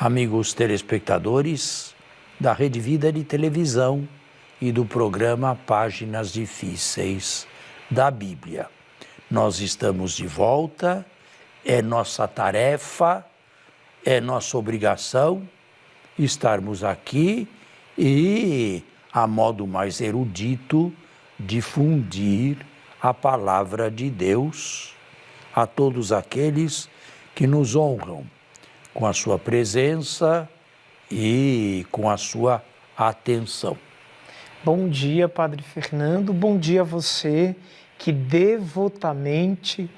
Amigos telespectadores da Rede Vida de Televisão e do programa Páginas Difíceis da Bíblia. Nós estamos de volta, é nossa tarefa, é nossa obrigação estarmos aqui e, a modo mais erudito, difundir a palavra de Deus a todos aqueles que nos honram com a sua presença e com a sua atenção. Bom dia, Padre Fernando. Bom dia a você que devotamente,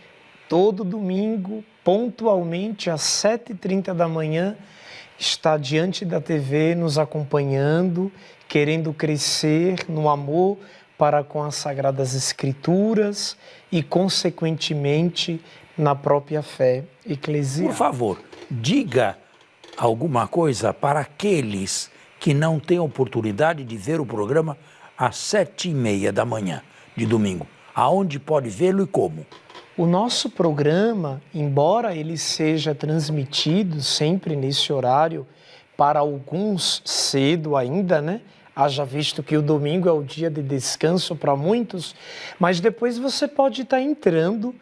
todo domingo, pontualmente às 7h30 da manhã, está diante da TV nos acompanhando, querendo crescer no amor para com as Sagradas Escrituras e, consequentemente, na própria fé eclesial. Por favor, diga alguma coisa para aqueles que não têm oportunidade de ver o programa às 7h30 da manhã de domingo. Aonde pode vê-lo e como? O nosso programa, embora ele seja transmitido sempre nesse horário, para alguns cedo ainda, né? Haja visto que o domingo é o dia de descanso para muitos, mas depois você pode estar entrando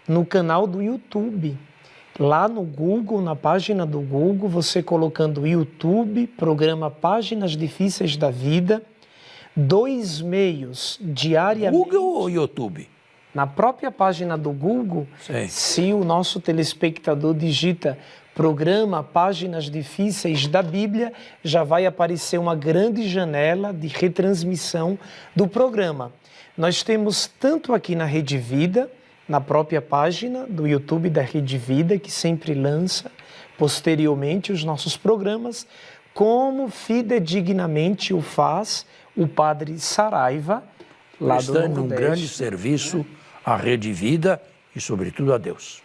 no canal do YouTube. Lá no Google, na página do Google, você colocando YouTube, programa Páginas Difíceis da Vida, 2 meios diariamente. Google ou YouTube? Na própria página do Google, Sim. Se o nosso telespectador digita programa Páginas Difíceis da Bíblia, já vai aparecer uma grande janela de retransmissão do programa. Nós temos tanto aqui na Rede Vida, na própria página do YouTube da Rede Vida, que sempre lança posteriormente os nossos programas, como fidedignamente o faz o Padre Saraiva, lá do Prestando um Nordeste. grande serviço à Rede Vida e, sobretudo, a Deus.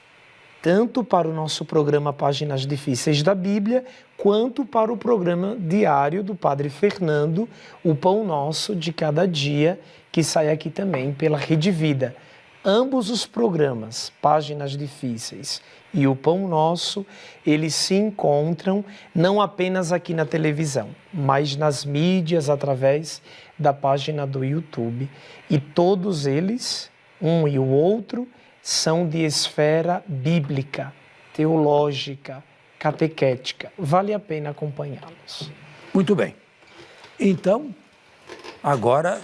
Tanto para o nosso programa Páginas Difíceis da Bíblia, quanto para o programa diário do Padre Fernando, o Pão Nosso de Cada Dia, que sai aqui também pela Rede Vida. Ambos os programas, Páginas Difíceis e o Pão Nosso, eles se encontram não apenas aqui na televisão, mas nas mídias, através da página do YouTube. E todos eles, um e o outro, são de esfera bíblica, teológica, catequética. Vale a pena acompanhá-los. Muito bem. Então, agora,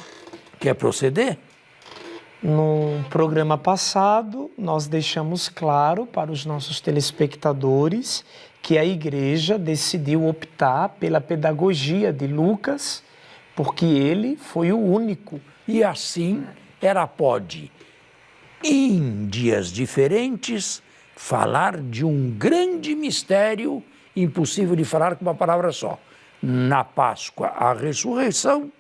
quer proceder? No programa passado, nós deixamos claro para os nossos telespectadores que a Igreja decidiu optar pela pedagogia de Lucas, porque ele foi o único. E assim, ela pode, em dias diferentes, falar de um grande mistério impossível de falar com uma palavra só. Na Páscoa, a ressurreição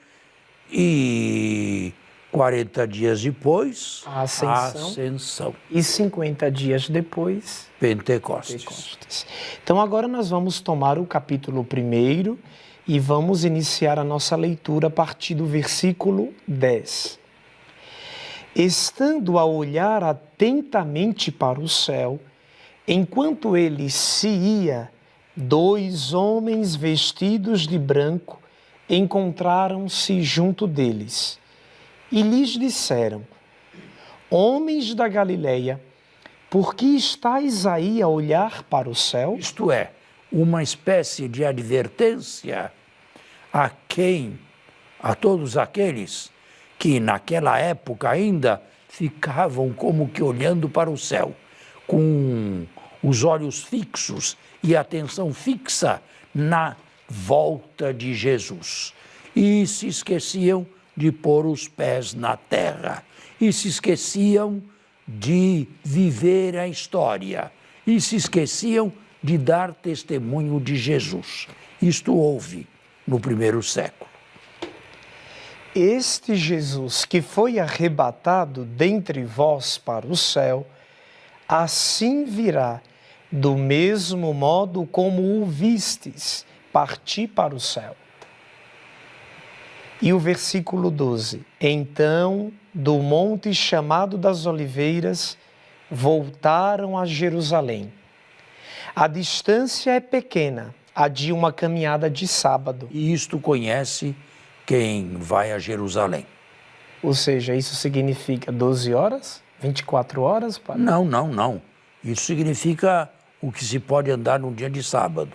e 40 dias depois, A ascensão. E 50 dias depois, Pentecostes. Então agora nós vamos tomar o capítulo 1 e vamos iniciar a nossa leitura a partir do versículo 10. Estando a olhar atentamente para o céu, enquanto ele se ia, 2 homens vestidos de branco encontraram-se junto deles. E lhes disseram: Homens da Galileia, por que estáis aí a olhar para o céu? Isto é, uma espécie de advertência a todos aqueles que naquela época ainda ficavam como que olhando para o céu, com os olhos fixos e a atenção fixa na volta de Jesus. E se esqueciam de pôr os pés na terra, e se esqueciam de viver a história, e se esqueciam de dar testemunho de Jesus. Isto houve no 1º século. Este Jesus que foi arrebatado dentre vós para o céu, assim virá, do mesmo modo como o vistes partir para o céu. E o versículo 12. Então, do monte chamado das Oliveiras, voltaram a Jerusalém. A distância é pequena, a de uma caminhada de sábado. E isto conhece quem vai a Jerusalém. Ou seja, isso significa 12 horas? 24 horas? Padre? Não, não, não. Isso significa o que se pode andar num dia de sábado.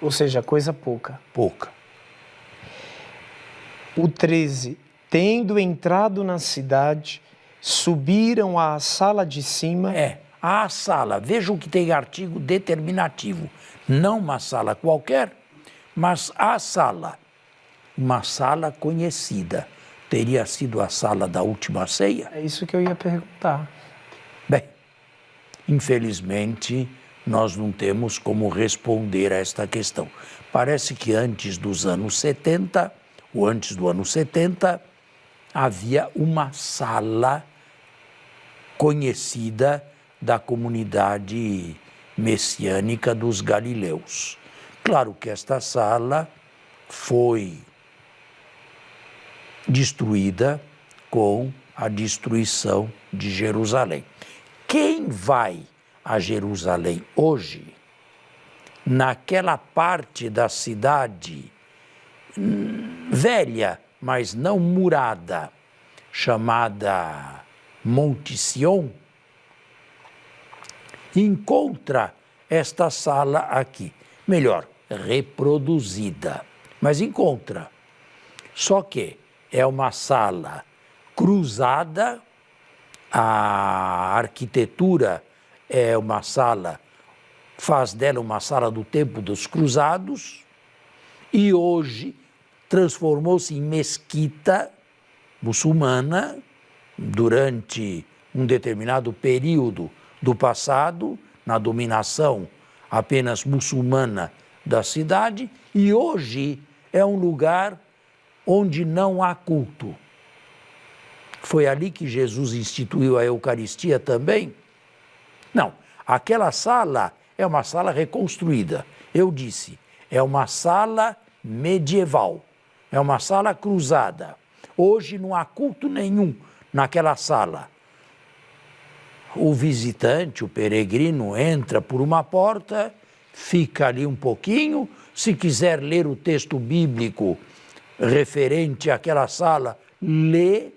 Ou seja, coisa pouca. Pouca. O 13. Tendo entrado na cidade, subiram à sala de cima. A sala. Vejam que tem artigo determinativo. Não uma sala qualquer, mas a sala. Uma sala conhecida. Teria sido a sala da última ceia? É isso que eu ia perguntar. Bem, infelizmente, nós não temos como responder a esta questão. Parece que antes dos anos 70, ou antes do ano 70, havia uma sala conhecida da comunidade messiânica dos galileus. Claro que esta sala foi destruída com a destruição de Jerusalém. Quem vai a Jerusalém hoje, naquela parte da cidade velha, mas não murada, chamada Monte Sião, encontra esta sala aqui. Melhor, reproduzida, mas encontra. Só que é uma sala cruzada, a arquitetura é uma sala, faz dela uma sala do tempo dos cruzados, e hoje transformou-se em mesquita muçulmana durante um determinado período do passado, na dominação apenas muçulmana da cidade, e hoje é um lugar onde não há culto. Foi ali que Jesus instituiu a Eucaristia também? Não, aquela sala é uma sala reconstruída. Eu disse, é uma sala medieval, é uma sala cruzada. Hoje não há culto nenhum naquela sala. O visitante, o peregrino, entra por uma porta, fica ali um pouquinho, se quiser ler o texto bíblico referente àquela sala, lê,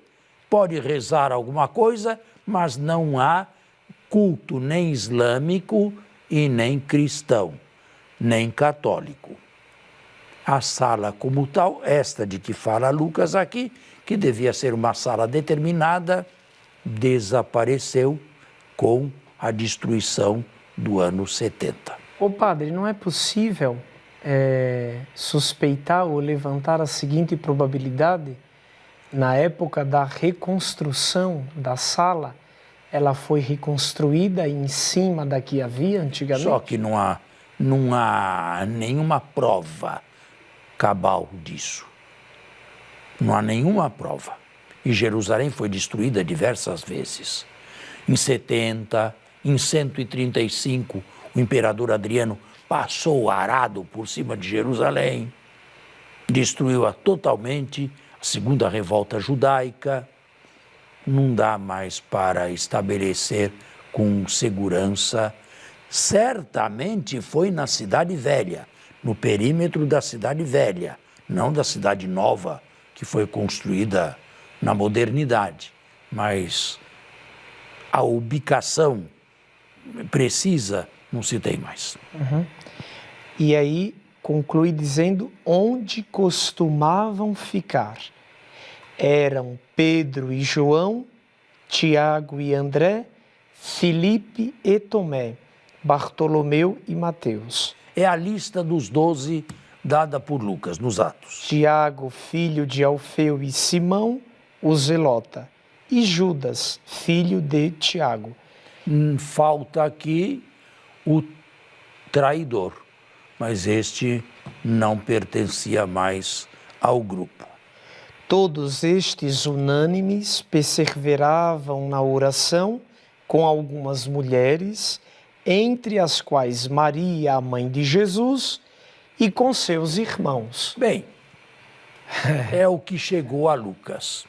pode rezar alguma coisa, mas não há culto nem islâmico e nem cristão, nem católico. A sala como tal, esta de que fala Lucas aqui, que devia ser uma sala determinada, desapareceu com a destruição do ano 70. Ô padre, não é possível suspeitar ou levantar a seguinte probabilidade? Na época da reconstrução da sala, ela foi reconstruída em cima da que havia antigamente? Só que não há nenhuma prova cabal disso. Não há nenhuma prova. E Jerusalém foi destruída diversas vezes. Em 70, em 135, o imperador Adriano passou o arado por cima de Jerusalém, destruiu-a totalmente, a segunda revolta judaica. Não dá mais para estabelecer com segurança. Certamente foi na Cidade Velha, no perímetro da Cidade Velha, não da Cidade Nova, que foi construída na modernidade, mas a ubicação precisa não se tem mais. Uhum. E aí conclui dizendo onde costumavam ficar. Eram Pedro e João, Tiago e André, Filipe e Tomé, Bartolomeu e Mateus. É a lista dos 12 dada por Lucas nos Atos. Tiago, filho de Alfeu e Simão, o Zelota, e Judas, filho de Tiago. Falta aqui o traidor, mas este não pertencia mais ao grupo. Todos estes unânimes perseveravam na oração com algumas mulheres, entre as quais Maria, a mãe de Jesus, e com seus irmãos. Bem, é o que chegou a Lucas.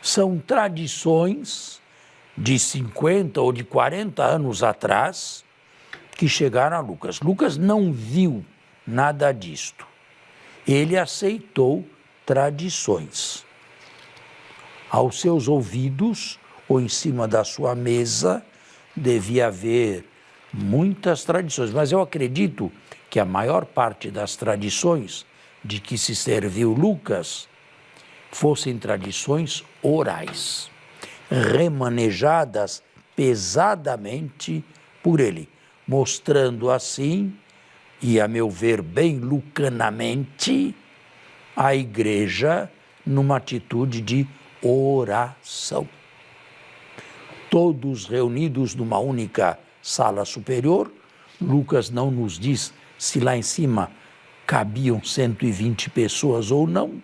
São tradições de 50 ou de 40 anos atrás que chegaram a Lucas. Lucas não viu nada disto. Ele aceitou tradições. Aos seus ouvidos, ou em cima da sua mesa, devia haver muitas tradições. Mas eu acredito que a maior parte das tradições de que se serviu Lucas fossem tradições orais, remanejadas pesadamente por ele, mostrando assim, e a meu ver bem lucanamente, a igreja numa atitude de oração. Todos reunidos numa única sala superior. Lucas não nos diz se lá em cima cabiam 120 pessoas ou não.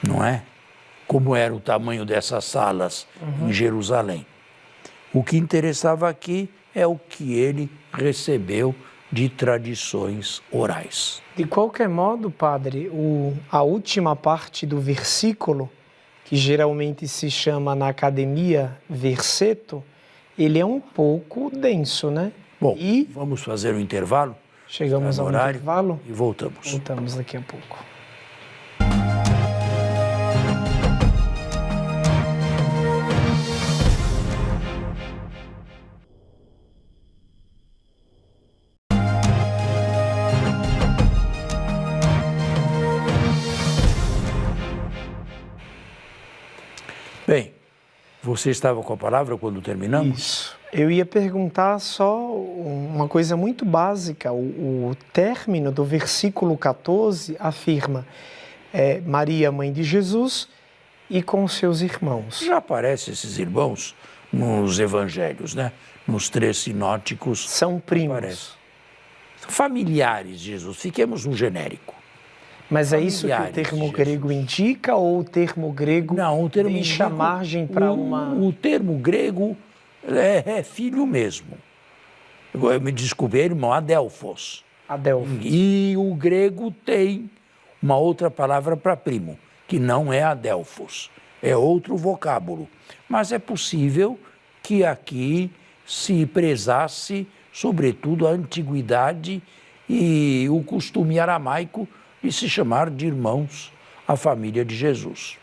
Não é? Como era o tamanho dessas salas em Jerusalém. O que interessava aqui é o que ele recebeu de tradições orais. De qualquer modo, padre, a última parte do versículo, que geralmente se chama na academia verseto, ele é um pouco denso, né? Bom, vamos fazer um intervalo? Chegamos ao intervalo e voltamos. Voltamos daqui a pouco. Bem, você estava com a palavra quando terminamos? Isso. Eu ia perguntar só uma coisa muito básica. O término do versículo 14 afirma Maria, mãe de Jesus, e com seus irmãos. Já aparecem esses irmãos nos evangelhos, né? Nos 3 sinóticos. São primos. Aparecem. São familiares de Jesus. Fiquemos no genérico. Mas é isso que o termo grego indica ou o termo grego deixa margem para uma... O termo grego é filho mesmo. Me desculpe, é irmão, Adelphos. Adelphos. E o grego tem uma outra palavra para primo, que não é Adelphos. É outro vocábulo. Mas é possível que aqui se prezasse, sobretudo, a antiguidade e o costume aramaico de se chamar de irmãos a família de Jesus.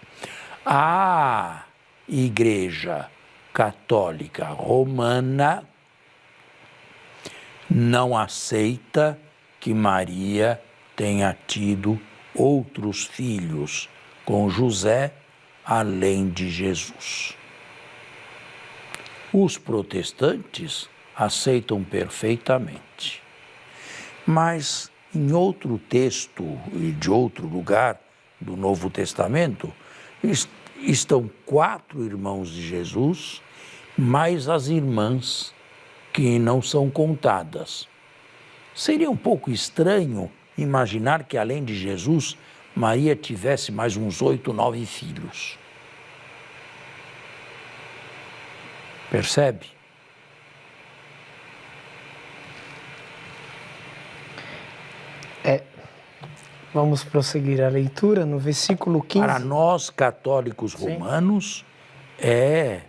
A Igreja Católica Romana não aceita que Maria tenha tido outros filhos com José além de Jesus. Os protestantes aceitam perfeitamente, mas em outro texto e de outro lugar do Novo Testamento, estão 4 irmãos de Jesus, mais as irmãs que não são contadas. Seria um pouco estranho imaginar que, além de Jesus, Maria tivesse mais uns 8, 9 filhos. Percebe? Vamos prosseguir a leitura no versículo 15. Para nós, católicos romanos, é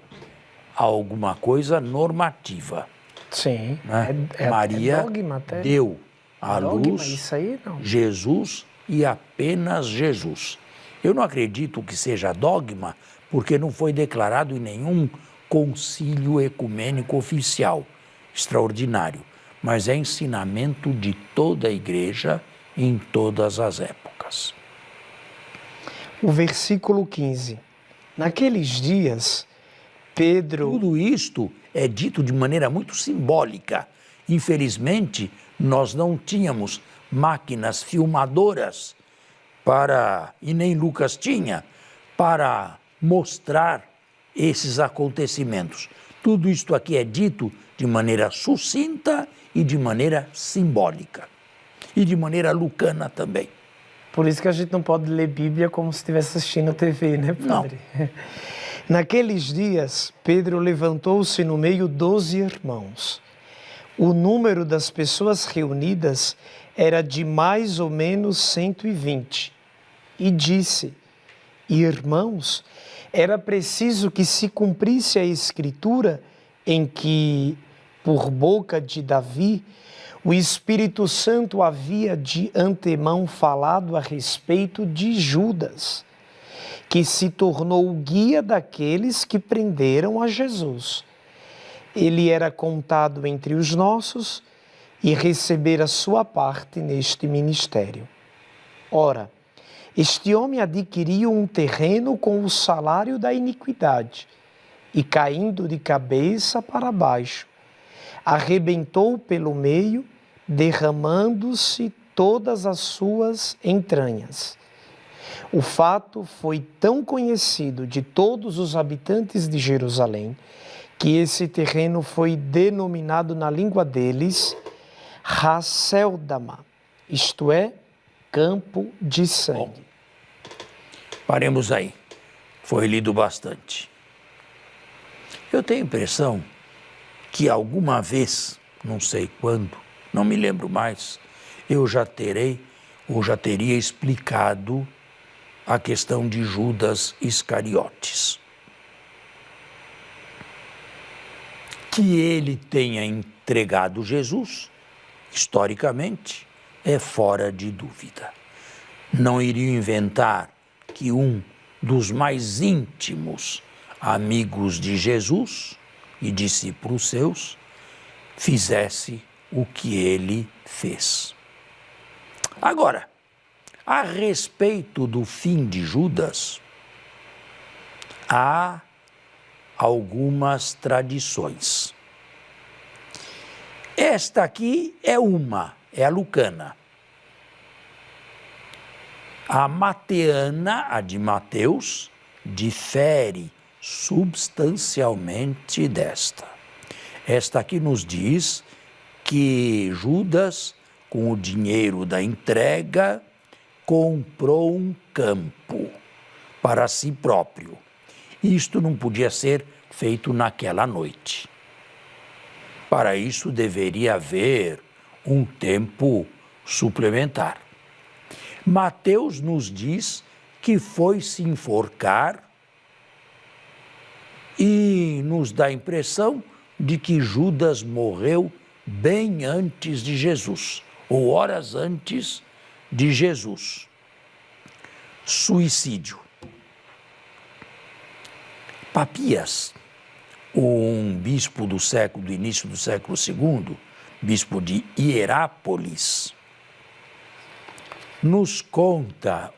alguma coisa normativa. Sim. Né? Maria dogma, até. deu à luz isso aí, não. Jesus e apenas Jesus. Eu não acredito que seja dogma, porque não foi declarado em nenhum concílio ecumênico oficial extraordinário, mas é ensinamento de toda a Igreja em todas as épocas. O versículo 15. Naqueles dias, Pedro... Tudo isto é dito de maneira muito simbólica. Infelizmente, nós não tínhamos máquinas filmadoras e nem Lucas tinha, para mostrar esses acontecimentos. Tudo isto aqui é dito de maneira sucinta e de maneira simbólica. E de maneira lucana também. Por isso que a gente não pode ler Bíblia como se estivesse assistindo TV, né, padre? Não. Naqueles dias, Pedro levantou-se no meio 12 irmãos. O número das pessoas reunidas era de mais ou menos 120. E disse: Irmãos, era preciso que se cumprisse a Escritura em que, por boca de Davi, O Espírito Santo havia de antemão falado a respeito de Judas, que se tornou o guia daqueles que prenderam a Jesus. Ele era contado entre os nossos e recebera sua parte neste ministério. Ora, este homem adquiriu um terreno com o salário da iniquidade e, caindo de cabeça para baixo, arrebentou pelo meio, derramando-se todas as suas entranhas. O fato foi tão conhecido de todos os habitantes de Jerusalém que esse terreno foi denominado na língua deles Haceldama, isto é, campo de sangue. Bom, paremos aí. Foi lido bastante. Eu tenho a impressão que alguma vez, não sei quando, não me lembro mais, eu já teria explicado a questão de Judas Iscariotes. Que ele tenha entregado Jesus, historicamente, é fora de dúvida. Não iria inventar que um dos mais íntimos amigos de Jesus e discípulos seus fizesse o que ele fez. Agora, a respeito do fim de Judas, há algumas tradições. Esta aqui é a lucana. A mateana, a de Mateus, difere substancialmente desta. Esta aqui nos diz que Judas, com o dinheiro da entrega, comprou um campo para si próprio. Isto não podia ser feito naquela noite. Para isso deveria haver um tempo suplementar. Mateus nos diz que foi se enforcar e nos dá a impressão de que Judas morreu bem antes de Jesus, ou horas antes de Jesus. Suicídio. Papias, um bispo do início do século II, bispo de Hierápolis, nos conta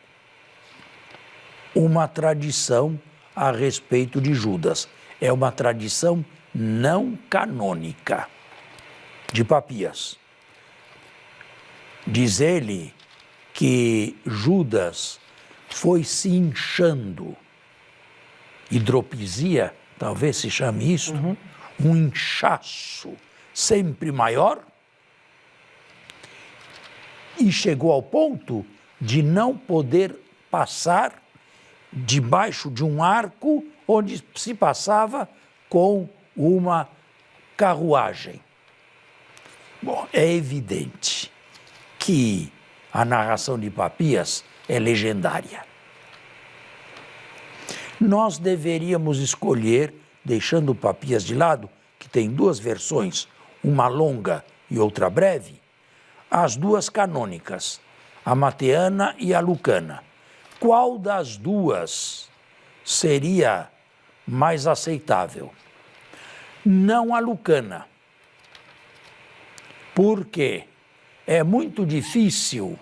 uma tradição a respeito de Judas. É uma tradição não canônica de Papias. Diz ele que Judas foi se inchando, hidropisia, talvez se chame isso, um inchaço sempre maior, e chegou ao ponto de não poder passar debaixo de um arco onde se passava com uma carruagem. Bom, é evidente que a narração de Papias é legendária. Nós deveríamos escolher, deixando Papias de lado, que tem duas versões, uma longa e outra breve, as duas canônicas, a mateana e a lucana. Qual das duas seria mais aceitável? Não a lucana, porque é muito difícil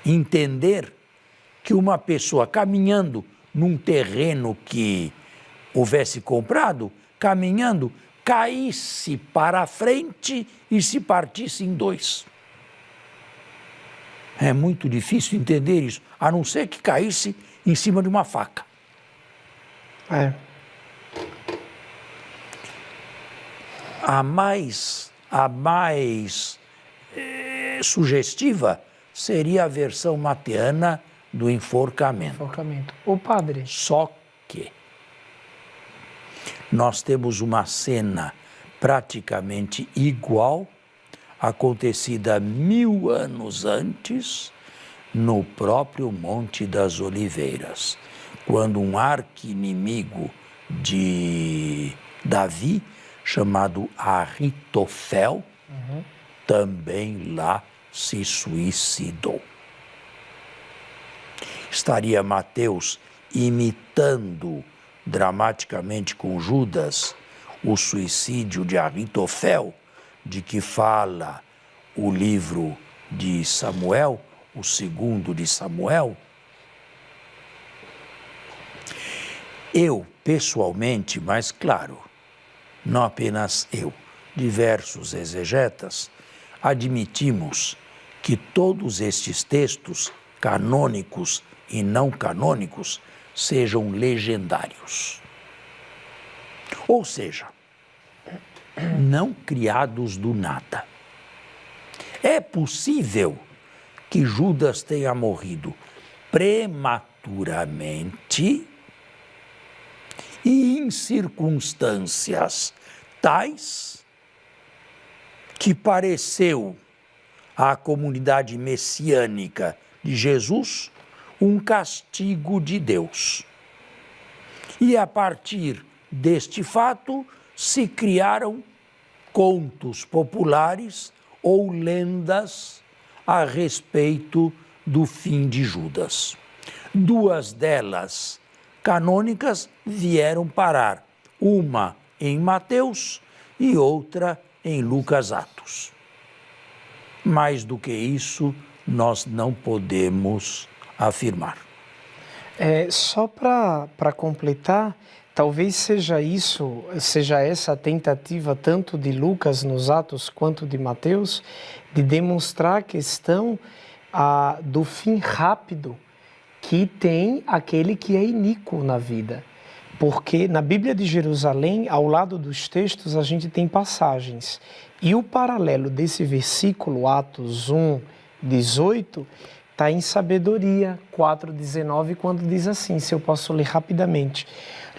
entender que uma pessoa caminhando num terreno que houvesse comprado, caminhando, caísse para a frente e se partisse em dois. É muito difícil entender isso, a não ser que caísse em cima de uma faca. A mais sugestiva seria a versão mateana do enforcamento. Ô padre. Só que nós temos uma cena praticamente igual, acontecida 1000 anos antes, no próprio Monte das Oliveiras, quando um arqui-inimigo de Davi, chamado Ahitofel, também lá se suicidou. Estaria Mateus imitando dramaticamente com Judas o suicídio de Ahitofel, de que fala o livro de Samuel, o segundo de Samuel? Eu, pessoalmente, mas claro, não apenas eu, diversos exegetas, admitimos que todos estes textos, canônicos e não canônicos, sejam legendários. Ou seja, não criados do nada. É possível que Judas tenha morrido prematuramente e em circunstâncias tais que pareceu à comunidade messiânica de Jesus um castigo de Deus. E a partir deste fato se criaram contos populares ou lendas a respeito do fim de Judas. Duas delas canônicas vieram parar, uma em Mateus e outra em Lucas Atos. Mais do que isso, nós não podemos afirmar. Só para completar, talvez seja essa a tentativa tanto de Lucas nos Atos quanto de Mateus, de demonstrar a questão do fim rápido que tem aquele que é iníquo na vida. Porque na Bíblia de Jerusalém, ao lado dos textos, a gente tem passagens. E o paralelo desse versículo, Atos 1, 18, está em Sabedoria 4,19, quando diz assim, se eu posso ler rapidamente.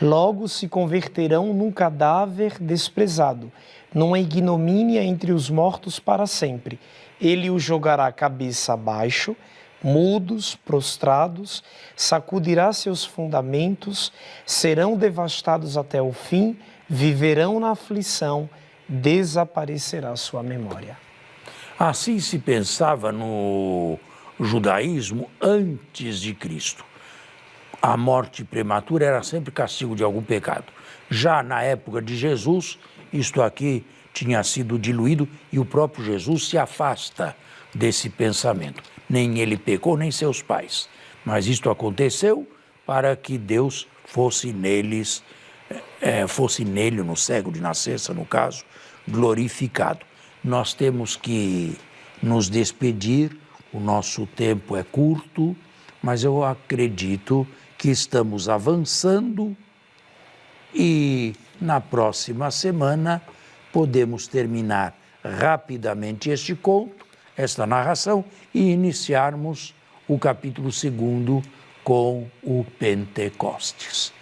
Logo se converterão num cadáver desprezado, numa ignomínia entre os mortos para sempre. Ele os jogará cabeça abaixo, mudos, prostrados, sacudirá seus fundamentos, serão devastados até o fim, viverão na aflição, desaparecerá sua memória. Assim se pensava no judaísmo antes de Cristo. A morte prematura era sempre castigo de algum pecado. Já na época de Jesus, isto aqui tinha sido diluído e o próprio Jesus se afasta desse pensamento. Nem ele pecou, nem seus pais. Mas isto aconteceu para que Deus fosse nele, no cego de nascença, no caso, glorificado. Nós temos que nos despedir, o nosso tempo é curto, mas eu acredito que estamos avançando e na próxima semana podemos terminar rapidamente este conto, esta narração, e iniciarmos o capítulo 2 com o Pentecostes.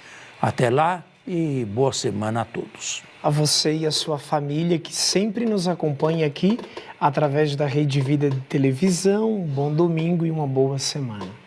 Até lá e boa semana a todos. A você e a sua família que sempre nos acompanha aqui através da Rede Vida de Televisão, um bom domingo e uma boa semana.